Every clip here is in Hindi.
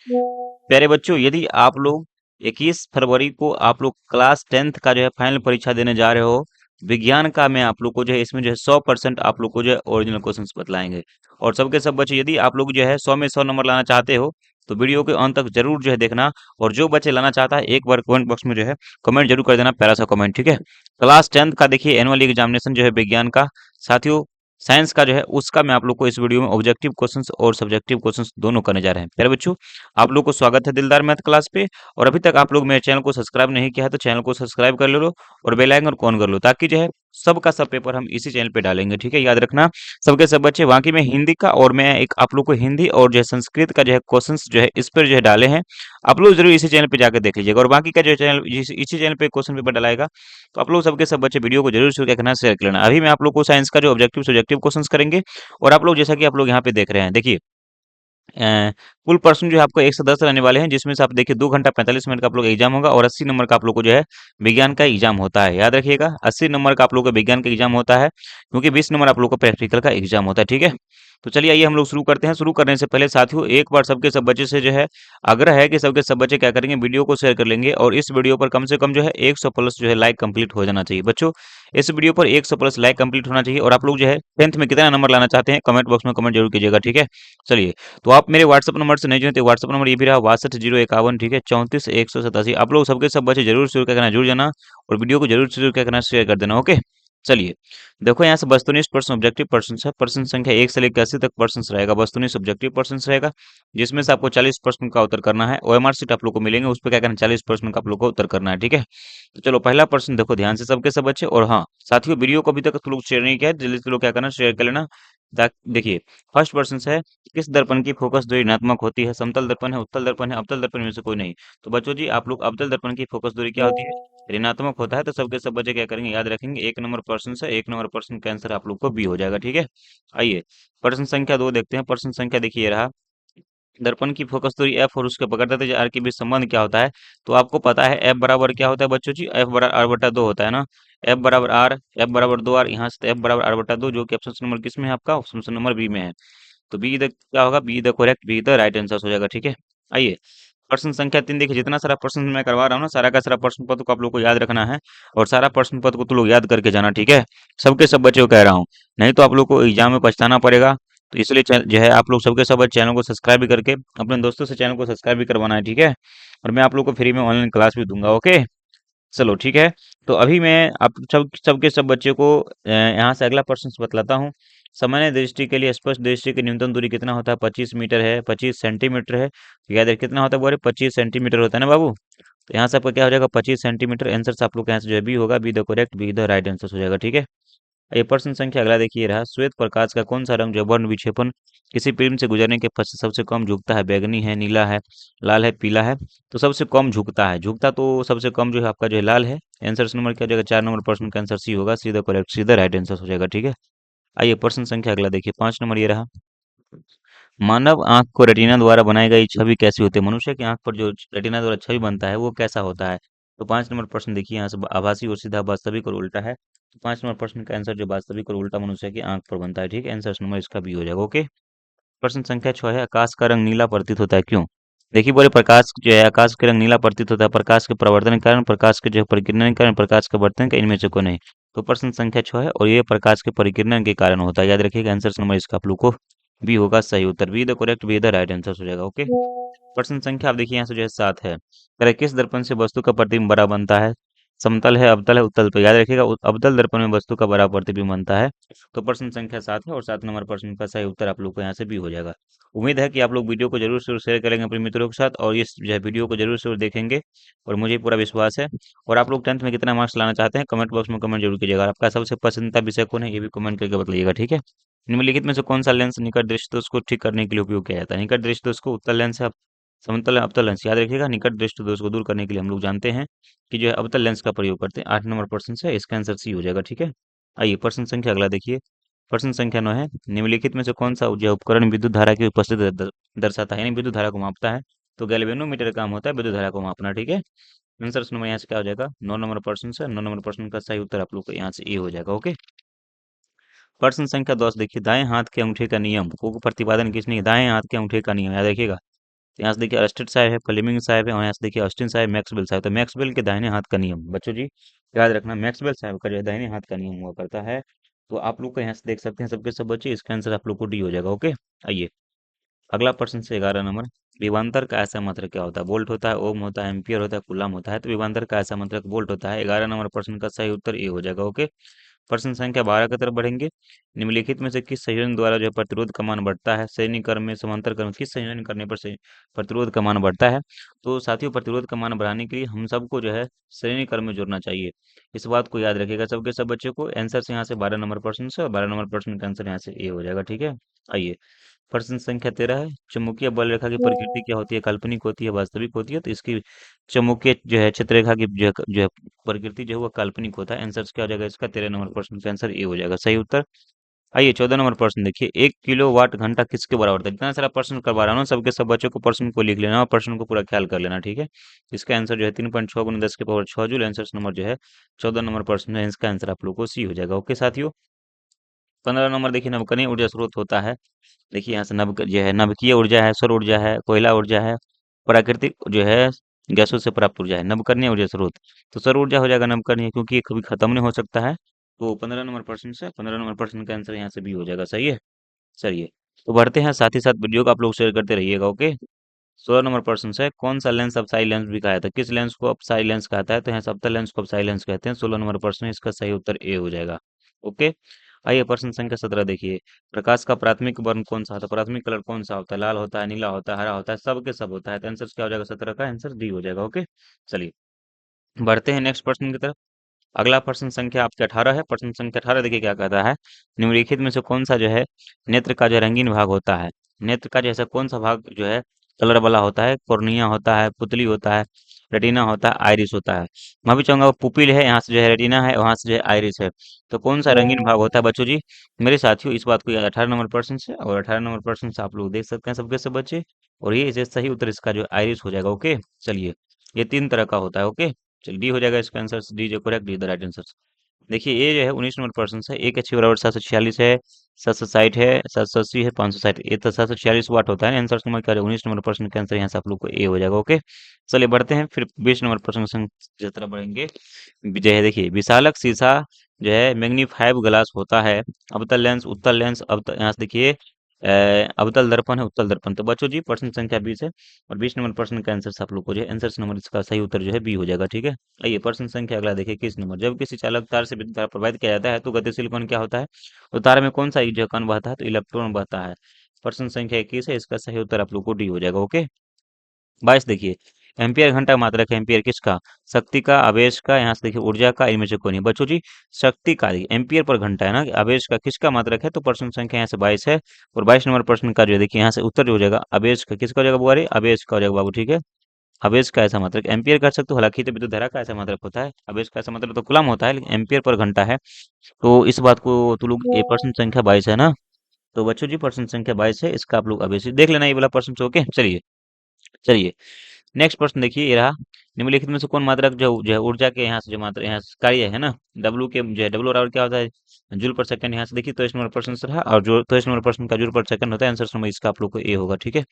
प्यारे बच्चों, यदि आप लोग 21 फरवरी को आप लोग क्लास 10th का जो है फाइनल परीक्षा देने जा रहे हो, विज्ञान का मैं आप लोग को जो है इसमें जो है 100% आप लोग को जो है ओरिजिनल क्वेश्चंस बतलाएंगे। और सबके सब बच्चे, यदि आप लोग जो है 100 में 100 नंबर लाना चाहते हो तो वीडियो के अंत तक जरूर जो है देखना। और जो बच्चे लाना चाहता है एक बार कमेंट बॉक्स में जो है कमेंट जरूर कर देना, प्यारा सा कमेंट, ठीक है। क्लास 10th का देखिए एनुअल एग्जामिनेशन जो है विज्ञान का, साथियों साइंस का जो है उसका मैं आप लोग को इस वीडियो में ऑब्जेक्टिव क्वेश्चंस और सब्जेक्टिव क्वेश्चंस दोनों करने जा रहे हैं। प्यारे बच्चों, आप लोग को स्वागत है दिलदार मैथ क्लास पे। और अभी तक आप लोग मेरे चैनल को सब्सक्राइब नहीं किया है तो चैनल को सब्सक्राइब कर लो और बेल आइकन ऑन कर लो, ताकि जो है सबका सब पेपर हम इसी चैनल पे डालेंगे, ठीक है। याद रखना सबके सब बच्चे, बाकी में हिंदी का और मैं एक आप लोग को हिंदी और जो है संस्कृत का जो है क्वेश्चंस जो है इस पर जो है डाले हैं, आप लोग जरूर इसी चैनल पे जाकर देख लीजिएगा। और बाकी का जो चैनल इसी चैनल पे क्वेश्चन पेपर डालेगा, तो आप लोग सबके सब बच्चे वीडियो को जरूर शुरू करना, शेयर कर लेना। अभी मैं आप लोग को साइंस का जो ऑब्जेक्टिव सब्जेक्टिव क्वेश्चंस करेंगे। और आप लोग जैसा कि आप लोग यहाँ पे देख रहे हैं, देखिए कुल पर्सन जो है आपको 110 रहने वाले हैं, जिसमें से आप देखिए 2 घंटा 45 मिनट का आप लोग का एग्जाम होगा और 80 नंबर का आप लोग को जो है विज्ञान का एग्जाम होता है। याद रखिएगा 80 नंबर का आप लोग का विज्ञान का एग्जाम होता है, क्योंकि 20 नंबर आप लोग को प्रैक्टिकल का एग्जाम होता है, ठीक है। तो चलिए आइए हम लोग शुरू करते हैं। शुरू करने से पहले साथियों एक बार सबके सब बच्चे से जो है आग्रह है कि सबके सब बच्चे क्या करेंगे, वीडियो को शेयर कर लेंगे। और इस वीडियो पर कम से कम जो है 100 प्लस जो है लाइक कंप्लीट हो जाना चाहिए बच्चों। इस वीडियो पर 100 प्लस लाइक कंप्लीट होना चाहिए। और आप लोग जो है 10th में कितना नंबर लाना चाहते हैं कमेंट बॉक्स में कमेंट जरूर कीजिएगा, ठीक है। चलिए, तो आप मेरे व्हाट्सअप नंबर से नहीं जुड़े तो व्हाट्सअप नंबर ये भी रहा 62 051, ठीक है, 34 187। आप लोग सबके सब बच्चे जरूर शुरू क्या करना, जुड़ जाना और वीडियो को जरूर शुरू क्या करना, शेयर कर देना, ओके। चलिए, देखो यहाँ से वस्तुनिष्ठ प्रश्न ऑब्जेक्टिव प्रश्न है। प्रश्न संख्या 1 से लेकर 80 तक प्रश्न रहेगा, वस्तुनिष्ठ ऑब्जेक्टिव प्रश्न रहेगा, जिसमें से आपको 40 प्रश्न का उत्तर करना है। ओएमआर सीट आप लोग को मिलेंगे, उस पर क्या करना है, 40 प्रश्न का आप लोग को उत्तर करना है, ठीक है। तो चलो पहला प्रश्न देखो ध्यान से सबके सब बच्चे। और हाँ साथियों, वीडियो को अभी तक तो लोग शेयर नहीं किया है, जल्दी से लोग क्या करना, शेयर कर लेना। देखिए फर्स्ट प्रश्न है, किस दर्पण की फोकस दूरी ऋणात्मक होती है? समतल दर्पण है, उत्तल दर्पण है, अवतल दर्पण में से कोई नहीं। तो बच्चों जी आप लोग अवतल दर्पण की फोकस दूरी क्या होती है? ऋणात्मक होता है। तो सबके सब बच्चे क्या करेंगे, याद रखेंगे। 1 नंबर प्रश्न से 1 नंबर प्रश्न का आंसर आप लोग को बी हो जाएगा, ठीक है। आइए प्रश्न संख्या 2 देखते हैं। प्रश्न संख्या देखिए ये रहा, दर्पण की फोकस दूरी एफ और उसके वक्रता आर के बीच संबंध क्या होता है? तो आपको पता है एफ बराबर क्या होता है बच्चों जी, एफ बराबर आर बटा 2 होता है ना। एफ बराबर आर, एफ बराबर 2 आर, यहाँ से एफ बराबर आर बटा 2, जो कि ऑप्शन नंबर किस में है आपका, ऑप्शन नंबर बी में है। तो बी द क्या होगा, B the correct, B the right answer हो जाएगा, ठीक है। आइए प्रश्न संख्या 3 देखिए, जितना सारा प्रश्न मैं करवा रहा हूँ ना, सारा का सारा प्रश्न पत्र को आप लोग को याद रखना है। और सारा प्रश्न पत्र को तो लोग याद करके जाना, ठीक है। सबके सब बच्चों को कह रहा हूँ, नहीं तो आप लोग को एग्जाम में पछताना पड़ेगा। तो इसलिए जो है आप लोग सबके सब चैनल को सब्सक्राइब भी करके अपने दोस्तों से चैनल को सब्सक्राइब भी करवाना है, ठीक है। और मैं आप लोग को फ्री में ऑनलाइन क्लास भी दूंगा, ओके। चलो ठीक है। तो अभी मैं आप सबके सब बच्चे को यहाँ से अगला प्रश्न बतलाता हूँ। सामान्य दृष्टि के लिए स्पष्ट दृष्टि की न्यूनतम दूरी कितना होता है? 25 मीटर है, 25 सेंटीमीटर है। तो याद रखिए कितना होता है, बोले 25 सेंटीमीटर होता है ना बाबू। तो यहाँ से आपका क्या हो जाएगा, 25 सेंटीमीटर। आंसर से आप लोग के यहाँ से जो है बी होगा, B the correct, B the right answer हो जाएगा, ठीक है। ये प्रश्न संख्या अगला देखिए रहा, श्वेत प्रकाश का कौन सा रंग जो वर्ण विक्षेपण किसी फिल्म से गुजरने के पश्चात सबसे कम झुकता है? बैगनी है, नीला है, लाल है, पीला है। तो सबसे कम झुकता है, झुकता तो सबसे कम जो है आपका जो है लाल है। आंसर नंबर क्या हो जाएगा, 4 नंबर प्रश्न का आंसर सी होगा, सीधा करेक्ट, सीधा राइट आंसर हो जाएगा, ठीक है। आइए प्रश्न संख्या अगला देखिए, 5 नंबर ये रहा, मानव आंख को रेटिना द्वारा बनाई गई छवि कैसी होती है? मनुष्य की आंख पर जो रेटिना द्वारा छवि बनता है वो कैसा होता है? तो 5 नंबर प्रश्न देखिए, यहाँ से आभासी और सीधा, वास्तविक और उल्टा है। तो 5 नंबर प्रश्न का आंसर जो वास्तविक और उल्टा मनुष्य की आंख पर बनता है, ठीक है। आंसर नंबर इसका भी हो जाएगा, ओके। प्रश्न संख्या 6 है, आकाश का रंग नीला प्रतीत होता है, क्यों? देखिए बोले प्रकाश जो है आकाश के रंग नीला प्रतीत होता है, प्रकाश के प्रवर्धन के कारण, प्रकाश के जो है परिकिरण के कारण, प्रकाश के वर्तन का, इनमें से कोई नहीं। तो प्रश्न संख्या 6 है और ये प्रकाश के परिकिरण के कारण होता है। याद रखिएगा आंसर नंबर इसका आप लोग को बी होगा, सही उत्तर, B the correct, B the right answer हो जाएगा, ओके। प्रश्न संख्या आप देखिए यहाँ से जो है 7 है, अरे किस दर्पण से वस्तु का प्रतिबिंब बड़ा बनता है? समतल है, अवतल है, उत्तल। तो याद रखिएगा अवतल दर्पण में वस्तु का बड़ा प्रतिबिंब बनता है। तो प्रश्न संख्या 7 है और 7 नंबर प्रश्न का सही उत्तर आप लोग को यहाँ से भी हो जाएगा। उम्मीद है कि आप लोग वीडियो को जरूर से शेयर करेंगे अपने मित्रों के साथ और इस जो है वीडियो को जरूर से देखेंगे, और मुझे पूरा विश्वास है। और आप लोग 10th में कितना मार्क्स लाना चाहते हैं कमेंट बॉक्स में कमेंट जरूर कीजिएगा। आपका सबसे पसंदीदा विषय कौन है ये भी कमेंट करके बताइएगा, ठीक है। निम्नलिखित में से कौन सा लेंस निकट दृष्टि दोष को ठीक करने के लिए उपयोग किया जाता है? निकट दृष्टि दोष को उत्तल लेंस है, समतल अवतल लेंस। याद रखिएगा निकट दृष्टि दोष को दूर करने के लिए हम लोग जानते हैं कि जो है अवतल लेंस का प्रयोग करते हैं। 8 नंबर प्रश्न से इसका आंसर सी हो जाएगा, ठीक है। आइए प्रश्न संख्या अगला देखिए, प्रश्न संख्या 9 है, निम्नलिखित में से कौन सा जो उपकरण विद्युत धारा की उपस्थिति दर्शाता है, यानी विद्युत धारा को मापता है? तो गैल्वेनोमीटर का काम होता है विद्युत धारा को मापना, ठीक है। आंसर नंबर यहाँ से क्या हो जाएगा, 9 नंबर प्रश्न से 9 नंबर प्रश्न का सही उत्तर आप लोग को यहाँ से ए हो जाएगा, ओके। प्रश्न संख्या 10 देखिए, दाएं हाथ के अंगूठे का नियम को प्रतिपादन किसने किया? दाएं हाथ के अंगूठे का नियम याद रखिएगा, तो यहाँ से देखिए अरस्टेड साहब है, फ्लेमिंग साहब है, और यहाँ से देखिए ऑस्टिन साहब, मैक्सवेल साहब। तो मैक्सवेल के दाहिने हाथ का नियम बच्चों जी याद रखना, मैक्सवेल साहब का जो है दाहिने हाथ का नियम हुआ करता है। तो आप लोग को यहाँ से देख सकते हैं सबके सब बच्चे, इसका आंसर आप लोग को डी हो जाएगा। ओके, आइए अगला प्रश्न से 11 नंबर। विभवांतर का ऐसा मात्रक क्या होता है? वोल्ट होता है, ओम होता है, एम्पियर होता है, कूलम होता है। तो विभवांतर का ऐसा मात्रक वोल्ट होता है। 11 नंबर प्रश्न का सही उत्तर ए हो जाएगा। ओके, प्रश्न संख्या 12 की तरफ बढ़ेंगे। निम्नलिखित में से किस संयोजन द्वारा जो है प्रतिरोध का मान बढ़ता है? श्रेणी क्रम में, समांतर क्रम में किस संयोजन करने पर से प्रतिरोध का मान बढ़ता है? तो साथियों, प्रतिरोध का मान बढ़ाने के लिए हम सबको जो है श्रेणी क्रम में जोड़ना चाहिए। इस बात को याद रखिएगा सबके सब बच्चों को। आंसर से यहाँ से 12 नंबर प्रश्न से, और 12 नंबर प्रश्न का आंसर यहाँ से ए हो जाएगा। ठीक है, आइए प्रश्न संख्या 13 है। चुंबकीय बल रेखा की प्रकृति क्या होती है? काल्पनिक होती है, वास्तविक होती है? तो इसकी चुंबकीय जो है क्षेत्र रेखा की जो है प्रकृति जो है वो काल्पनिक होता है। आंसर क्या हो जाएगा इसका? 13 नंबर प्रश्न का आंसर ए हो जाएगा सही उत्तर। आइए 14 नंबर प्रश्न देखिए। 1 किलोवाट घंटा किसके बराबर होता है? जितना सारा प्रश्न करवा रहा हूँ ना, सबके सब बच्चों को प्रश्न को लिख लेना और प्रश्न को पूरा ख्याल कर लेना। ठीक है, इसका आंसर जो है 3.6 × 10⁻6 जूल। आंसर नंबर जो है 14 नंबर प्रश्न है, इसका आंसर आप लोग को सी हो जाएगा। ओके साथियों, 15 नंबर देखिए। नवकरणीय ऊर्जा स्रोत होता है। देखिए यहाँ से जो है नवकीय ऊर्जा है, सौर ऊर्जा है, कोयला ऊर्जा है, प्राकृतिक जो है गैसों से प्राप्त ऊर्जा है। नवकरणीय ऊर्जा स्रोत तो सौर ऊर्जा हो जाएगा नवकरणीय, क्योंकि ये कभी खत्म नहीं हो सकता है। तो 15 नंबर प्रश्न का आंसर यहाँ से भी हो जाएगा। सही है, चलिए तो बढ़ते हैं। साथ ही साथ वीडियो को आप लोग शेयर करते रहिएगा। ओके, 16 नंबर प्रश्न से कौन सा लेंस अपसाई लेंस भी कहा जाता है? किस लेंस को अपसाई लेंस कहता है? तो यहाँ से अवतल लेंस को अपसाई लेंस कहते हैं। 16 नंबर प्रश्न है, इसका सही उत्तर ए हो जाएगा। ओके, आइए प्रश्न संख्या 17 देखिए। प्रकाश का प्राथमिक वर्ण कौन सा होता है? प्राथमिक कलर कौन सा होता है? लाल होता है, नीला होता है, हरा होता है, सब के सब होता है। तो आंसर क्या हो जाएगा? 17 का आंसर डी हो जाएगा। ओके, चलिए बढ़ते हैं नेक्स्ट प्रश्न की तरफ। अगला प्रश्न संख्या आपके 18 है। प्रश्न संख्या 18 देखिए क्या कहता है। निम्नलिखित में से कौन सा जो है नेत्र का जो रंगीन भाग होता है? नेत्र का जैसा कौन सा भाग जो है कलर वाला होता है? कॉर्निया होता है, पुतली होता है, रेटिना होता है, आइरिस होता है। मैं भी चाहूंगा पुपिल है, यहाँ से जो है रेटिना है, वहां से जो है आइरिस है। तो कौन सा रंगीन भाग होता है बच्चों जी? मेरे साथियों इस बात को याद 18 नंबर प्रश्न से, और 18 नंबर प्रश्न से आप लोग देख सकते हैं सबके सब बच्चे। और ये इसे सही उत्तर इसका जो आइरिस हो जाएगा। ओके, चलिए ये 3 तरह का होता है। ओके, चलिए डी हो जाएगा इसका आंसर। डी जो correct, D the right answer. देखिए ये जो है 19 नंबर प्रश्न है। एक एच बराबर 746 है, 760 है, 780 है, 560। ये तो 746 वाट होता है। आंसर नंबर क्या है? 19 नंबर प्रश्न का आंसर यहाँ से आप लोग को ए हो जाएगा। ओके, चलिए बढ़ते हैं फिर 20 नंबर प्रश्न की तरफ बढ़ेंगे। जो है देखिए विशालक शीशा जो है मैग्नीफाइव ग्लास होता है। अवतल लेंस, उत्तल लेंस, अवतल, यहाँ से देखिए अवतल दर्पण है, उत्तल दर्पण। तो बच्चों जी प्रश्न संख्या 20 है, और 20 नंबर प्रश्न का आंसर आप लोग को जो है आंसर नंबर इसका सही उत्तर जो है बी हो जाएगा। ठीक है, आइए प्रश्न संख्या अगला देखिए। किस नंबर। जब किसी चालक तार से विद्युत धारा प्रवाहित किया जाता है तो गतिशील कण क्या होता है? तो तार में कौन सा जो कण बहता है? तो इलेक्ट्रॉन बहता है। प्रश्न संख्या 21 है, इसका सही उत्तर आप लोग को डी हो जाएगा। ओके, 22 देखिए। एम्पियर घंटा मात्रक है। एम्पियर किसका? शक्ति का, आवेश का, यहाँ से देखिए ऊर्जा का, इनमें से कोई नहीं। बच्चों जी शक्ति का एम्पियर पर घंटा है ना, आवेश का किसका मात्रक है? तो प्रश्न संख्या यहाँ से 22 है, और 22 नंबर प्रश्न का जो है देखिए यहाँ से उत्तर जो हो जाएगा आवेश का। किसका हो जाएगा बाबू? अरे आवेश का हो जाएगा बाबू। ठीक है, आवेश का ऐसा मात्रक एम्पियर कर सकते हो, हालांकि तो विद्युत धारा का ऐसा मात्रक होता है। आवेश का ऐसा मात्रक तो कूलम होता है, लेकिन एम्पियर पर घंटा है। तो इस बात को तो लोग, ये प्रश्न संख्या 22 है ना। तो बच्चों जी प्रश्न संख्या 22 है, इसका आप लोग आवेश देख लेना ये वाला प्रश्न से। ओके, चलिए चलिए नेक्स्ट प्रश्न देखिए। ये रहा। निम्नलिखित में से कौन मात्रक जो है ऊर्जा के यहाँ से जो मात्रा यहाँ से कार्य है ना, डब्लू के जो है डब्लू बराबर क्या होता है? जूल पर सेकंड। यहाँ से देखिए तो इस नंबर प्रश्न से रहा, और जो तो इस नंबर प्रश्न का जूल पर सेकंड होता है। आंसर नंबर इसका आप लोग को ए होगा। ठीक है,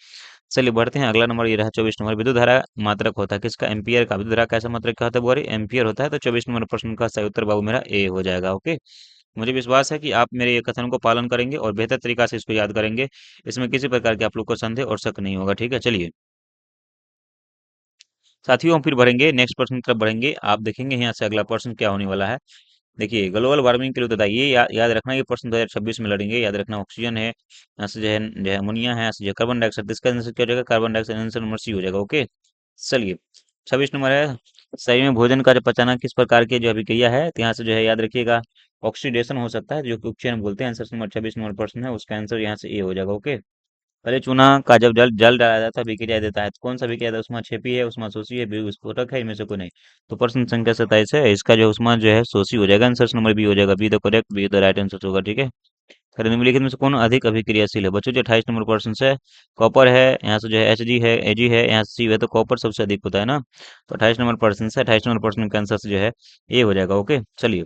चलिए बढ़ते हैं। अगला नंबर ये रहा 24 नंबर। विद्युत धारा मात्रक होता है किसका? एम्पियर का। विद्युत धारा का ऐसा मात्रक क्या होता है बोरी? एम्पियर होता है। तो 24 नंबर प्रश्न का सही उत्तर बाबू मेरा ए हो जाएगा। ओके, मुझे विश्वास है कि आप मेरे ये कथन को पालन करेंगे और बेहतर तरीका से इसको याद करेंगे। इसमें किसी प्रकार के आप लोग को संदेह और शक नहीं होगा। ठीक है, चलिए साथियों हम फिर बढ़ेंगे, नेक्स्ट प्रश्न की तरफ बढ़ेंगे। आप देखेंगे यहाँ से अगला प्रश्न क्या होने वाला है। देखिए ग्लोबल वार्मिंग के लिए होता है ये याद रखना। ये प्रश्न 2026 में लड़ेंगे, याद रखना। ऑक्सीजन है, यहाँ से जो है अमोनिया है, यहाँ से जो है कार्बन डाइऑक्साइड। तो इसका आंसर क्या हो जाएगा? Carbon dioxide. Answer number C हो जाएगा। ओके, चलिए 26 नंबर है। शरीर में भोजन का जो पचाना किस प्रकार की जो अभिक्रिया है? तो यहाँ से जो है याद रखिएगा ऑक्सीडेशन हो सकता है, जो कि उपचयन बोलते हैं। आंसर नंबर 26 नंबर प्रश्न है, उसका आंसर यहाँ से ए हो जाएगा। ओके, पहले चूना का जब जल जल डाला जाता है अभिक्रिया देता है, तो कौन सा अभिक्रिया देता है? उष्मा क्षेपी है, उष्मा शोषी है, विस्फोटक है, इनमें से कोई नहीं। तो प्रश्न संख्या 27 है, इसका जो उष्मा जो है शोषी हो जाएगा। आंसर नंबर बी हो जाएगा। B the correct, B the right answer होगा। ठीक है, फिर निम्नलिखित में से कौन अधिक अभिक्रियाशील है? बच्चों जो 28 नंबर प्रश्न से कॉपर है, यहाँ से जो है एच जी है, एजी है, यहाँ से सी है। तो कॉपर सबसे अधिक होता है ना। तो 28 नंबर प्रश्न से 28 नंबर प्रश्न का आंसर जो है ये हो जाएगा। ओके, चलिए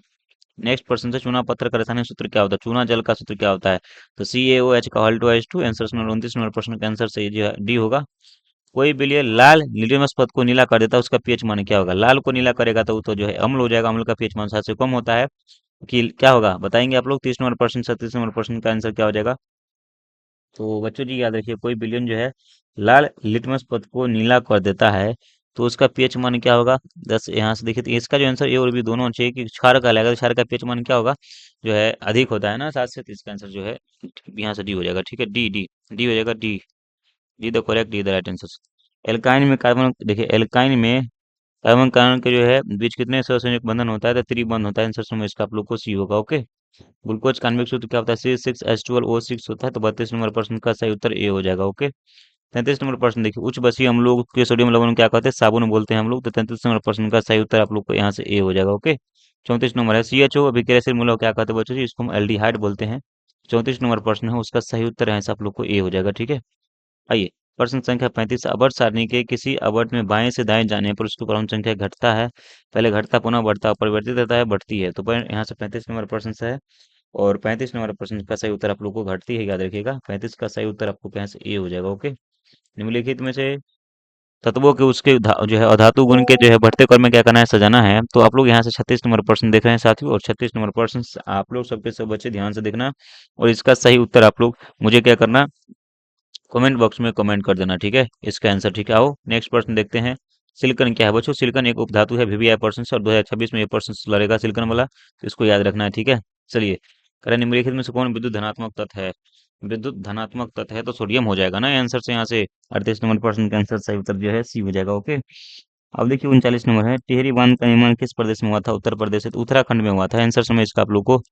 नेक्स्ट प्रश्न से चूना पत्थर का रासायनिक सूत्र क्या होता है? चूना जल का सूत्र क्या होता है? तो सी ए ओ एच का whole two H two. Answer number 29 नंबर प्रश्न का आंसर से जो है डी होगा। कोई भी लिए लाल लिटमस पथ को नीला कर देता है, उसका पीएच मान क्या होगा? लाल को नीला करेगा तो वो तो जो है अम्ल हो जाएगा, अम्ल का पीएच मान 7 से कम होता है। कि क्या होगा बताएंगे आप लोग? 30 नंबर प्रश्न, 37 नंबर प्रश्न का आंसर क्या हो जाएगा? तो बच्चों जी याद रखिए, कोई विलयन जो है लाल लिटमस पथ को नीला कर देता है तो उसका पीएच मान क्या होगा? 10। यहाँ से देखिए तो इसका जो आंसर ए और बी दोनों चाहिए कि क्षार का लगेगा, तो क्षार का पीएच मान क्या होगा? जो है अधिक होता है ना 7 से, तो इसका आंसर जो है यहाँ से डी हो जाएगा। ठीक है, डी डी डी हो जाएगा, D D the correct, D the right answer. Alkyne में कार्बन, देखिए एल्काइन में कार्बन कार्बन के जो है बीच कितने सहसंयोजक बंधन होता है? तो त्रिबंध होता है। आंसर में इसका आप लोग को सी होगा। ओके, ग्लूकोज का आणविक सूत्र क्या होता है? C6H12O6 होता है। तो 32 नंबर प्रश्न का सही उत्तर ए हो जाएगा। ओके, 33 नंबर प्रश्न देखिए, उच्च बसीय अम्लों के सोडियम लवण को क्या कहते हैं? साबुन बोलते हैं हम लोग। तो 33 नंबर प्रश्न का सही उत्तर आप लोग को यहाँ से ए हो जाएगा। ओके, 34 नंबर है CHO अभिक्रियाशील मूलक क्या कहते हैं बच्चों जी? इसको हम एल्डिहाइड बोलते हैं। 34 नंबर प्रश्न है, उसका सही उत्तर यहाँ से आप लोग को ए हो जाएगा। ठीक है, आइए प्रश्न संख्या 35, अबट सारणी के किसी अबट में बाएं से दाएं जाने पर उसकी क्रम संख्या घटता है, पहले घटता पुनः बढ़ता, परिवर्तित रहता है, बढ़ती है। तो यहाँ से 35 नंबर प्रश्न से है, और 35 नंबर प्रश्न का सही उत्तर आप लोग को घटती है, याद रखिएगा। 35 का सही उत्तर आपको यहाँ से ए हो जाएगा। ओके, निम्नलिखित में से तत्वों के उसके जो है अधातु गुण के जो है बढ़ते क्रम में क्या करना है? सजाना है। तो आप लोग यहाँ से 36 नंबर प्रश्न देख रहे हैं साथियों, और 36 नंबर प्रश्न आप लोग सबके सब बच्चे ध्यान से देखना, और इसका सही उत्तर आप लोग मुझे क्या करना? कमेंट बॉक्स में कमेंट कर देना। ठीक है, इसका आंसर। ठीक है, आओ नेक्स्ट प्रश्न देखते हैं। सिलिकॉन क्या है बच्चों? सिलिकॉन एक उपधातु है, VVI परसेंट से, और 2026 में ये परसेंट लड़ेगा सिलिकॉन वाला, तो इसको याद रखना है। ठीक है, चलिए करें, निम्नलिखित में से कौन विद्युत धनात्मक तत्व है? विद्युत धनात्मक तत्व है तो सोडियम हो जाएगा ना आंसर से। यहाँ से 38 नंबर प्रश्न का आंसर सही उत्तर जो है सी हो जाएगा। ओके, अब देखिए 39 नंबर है, टिहरी बांध का निर्माण किस प्रदेश में हुआ था? उत्तर प्रदेश है, तो उत्तराखंड में हुआ था। आंसर समय इसका आप लोग को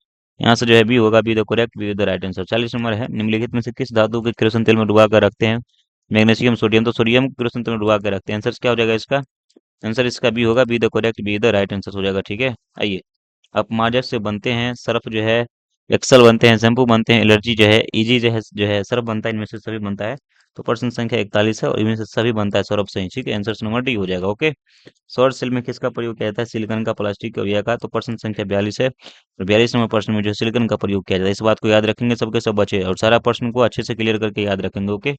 यहाँ से जो है बी होगा, B the correct, B the right answer. 40 number है, निम्नलिखित में से किस धातु के केरोसिन तेल में डुबा कर रखते हैं? मैग्नीशियम, सोडियम, तो सोडियम को केरोसिन तेल में डुबा कर रखते हैं। आंसर क्या हो जाएगा इसका? आंसर इसका बी होगा, B the correct, B the right answer हो जाएगा। ठीक है, आइए अपमार्जक से बनते हैं सर्फ जो है, एक्सल बनते हैं, शैम्पू बनते हैं, एलर्जी जो है, इजी जो है सर्फ बनता है, इनमें से सभी बनता है। तो प्रश्न संख्या 41 है, और इनमें से सभी बनता है सर्फ से ही। ठीक है, आंसर नंबर डी हो जाएगा। ओके, सौर सेल में किसका प्रयोग किया जाता है? सिलिकॉन का, प्लास्टिक का, लोहा का। तो प्रश्न संख्या 42 है, और 42 नंबर प्रश्न में जो है सिलिकॉन का प्रयोग किया जाता है। इस बात को याद रखेंगे सबके सब बचे, और सारा प्रश्न को अच्छे से क्लियर करके याद रखेंगे। ओके,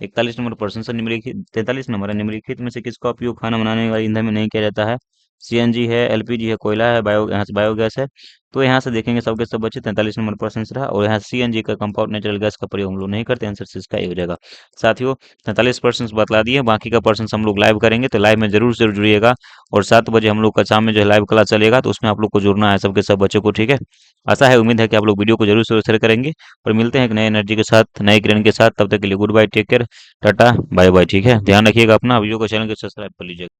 41 नंबर प्रश्न से निम्नलिखित, 43 नंबर है, निम्नलिखित में से किसका उपयोग खाना बनाने वाले ईंधन में नहीं किया जाता है? CNG है, LPG है, कोयला है, यहाँ से बायोगैस है। तो यहाँ से देखेंगे सबके सब बच्चे 43 नंबर प्रश्न से रहा, और यहाँ CNG का कंपाउंड नेचुरल गैस का प्रयोग हम लोग नहीं करते। आंसर इसका ये हो जाएगा। साथियों 43 प्रश्न बतला दिए, बाकी का प्रश्न हम लोग लाइव करेंगे, तो लाइव में जरूर से जुड़िएगा। और 7 बजे हम लोग का शाम में जो है लाइव क्लास चलेगा, तो उसमें आप लोग को जुड़ना है सबके सब बच्चों को। ठीक है, आशा है, उम्मीद है कि आप लोग वीडियो को जरूर से शेयर करेंगे, और मिलते हैं एक नए एनर्जी के साथ, नए किरण के साथ। तब तक के लिए good bye, take care, tata bye bye. ठीक है, ध्यान रखिएगा अपना, वीडियो को चैनल को सब्सक्राइब कर लीजिएगा।